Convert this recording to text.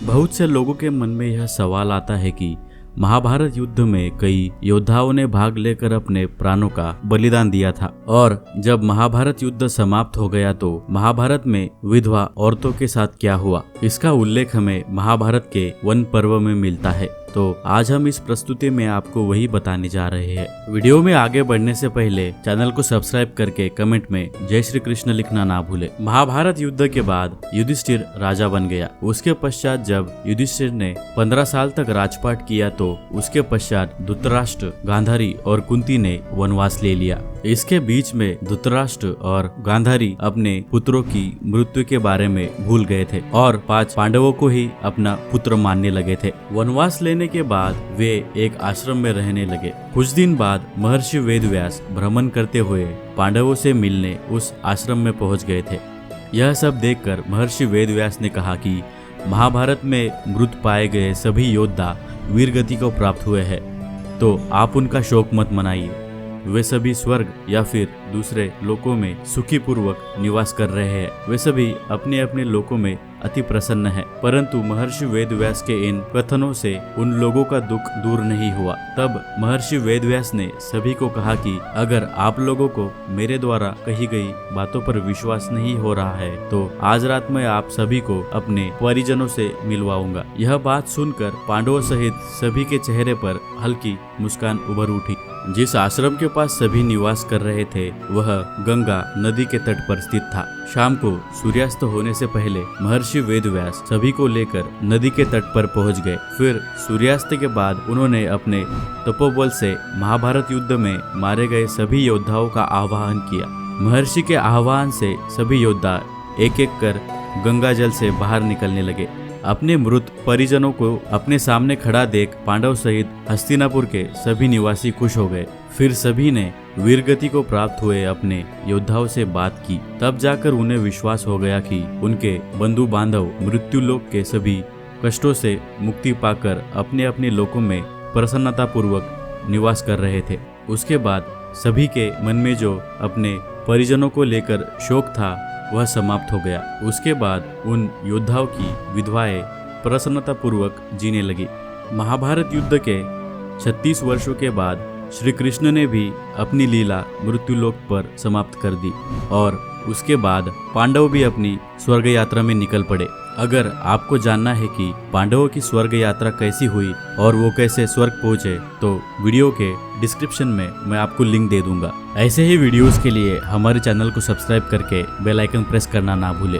बहुत से लोगों के मन में यह सवाल आता है कि महाभारत युद्ध में कई योद्धाओं ने भाग लेकर अपने प्राणों का बलिदान दिया था और जब महाभारत युद्ध समाप्त हो गया तो महाभारत में विधवा औरतों के साथ क्या हुआ, इसका उल्लेख हमें महाभारत के वन पर्व में मिलता है। तो आज हम इस प्रस्तुति में आपको वही बताने जा रहे हैं। वीडियो में आगे बढ़ने से पहले चैनल को सब्सक्राइब करके कमेंट में जय श्री कृष्ण लिखना ना भूले। महाभारत युद्ध के बाद युधिष्ठिर राजा बन गया। उसके पश्चात जब युधिष्ठिर ने 15 साल तक राजपाट किया तो उसके पश्चात धृतराष्ट्र, गांधारी और कुंती ने वनवास ले लिया। इसके बीच में धृतराष्ट्र और गांधारी अपने पुत्रों की मृत्यु के बारे में भूल गए थे और 5 पांडवों को ही अपना पुत्र मानने लगे थे। वनवास लेने के बाद वे एक आश्रम में रहने लगे। कुछ दिन बाद महर्षि वेदव्यास भ्रमण करते हुए पांडवों से मिलने उस आश्रम में पहुंच गए थे। यह सब देखकर महर्षि वेदव्यास ने कहा कि महाभारत में मृत पाए गए सभी योद्धा वीरगति को प्राप्त हुए हैं, तो आप उनका शोक मत मनाइए। वे सभी स्वर्ग या फिर दूसरे लोकों में सुखी पूर्वक निवास कर रहे हैं। वे सभी अपने अपने लोकों में अति प्रसन्न है। परंतु महर्षि वेदव्यास के इन कथनों से उन लोगों का दुख दूर नहीं हुआ। तब महर्षि वेदव्यास ने सभी को कहा कि अगर आप लोगों को मेरे द्वारा कही गई बातों पर विश्वास नहीं हो रहा है तो आज रात मैं आप सभी को अपने परिजनों से मिलवाऊंगा। यह बात सुनकर पांडवों सहित सभी के चेहरे पर हल्की मुस्कान उभर उठी। जिस आश्रम के पास सभी निवास कर रहे थे वह गंगा नदी के तट पर स्थित था। शाम को सूर्यास्त होने से पहले महर्षि वेदव्यास सभी को लेकर नदी के तट पर पहुंच गए। फिर सूर्यास्त के बाद उन्होंने अपने तपोबल से महाभारत युद्ध में मारे गए सभी योद्धाओं का आह्वान किया। महर्षि के आह्वान से सभी योद्धा एक एक कर गंगा जल से बाहर निकलने लगे। अपने मृत परिजनों को अपने सामने खड़ा देख पांडव सहित हस्तिनापुर के सभी निवासी खुश हो गए। फिर सभी ने वीरगति को प्राप्त हुए अपने योद्धाओं से बात की। तब जाकर उन्हें विश्वास हो गया कि उनके बंधु बांधव मृत्यु लोक के सभी कष्टों से मुक्ति पाकर अपने अपने लोकों में प्रसन्नता पूर्वक निवास कर रहे थे। उसके बाद सभी के मन में जो अपने परिजनों को लेकर शोक था वह समाप्त हो गया। उसके बाद उन योद्धाओं की विधवाएं प्रसन्नता पूर्वक जीने लगी। महाभारत युद्ध के 36 वर्षों के बाद श्री कृष्ण ने भी अपनी लीला मृत्युलोक पर समाप्त कर दी और उसके बाद पांडव भी अपनी स्वर्ग यात्रा में निकल पड़े। अगर आपको जानना है कि पांडवों की स्वर्ग यात्रा कैसी हुई और वो कैसे स्वर्ग पहुंचे तो वीडियो के डिस्क्रिप्शन में मैं आपको लिंक दे दूंगा। ऐसे ही वीडियोस के लिए हमारे चैनल को सब्सक्राइब करके बेल आइकन प्रेस करना ना भूले।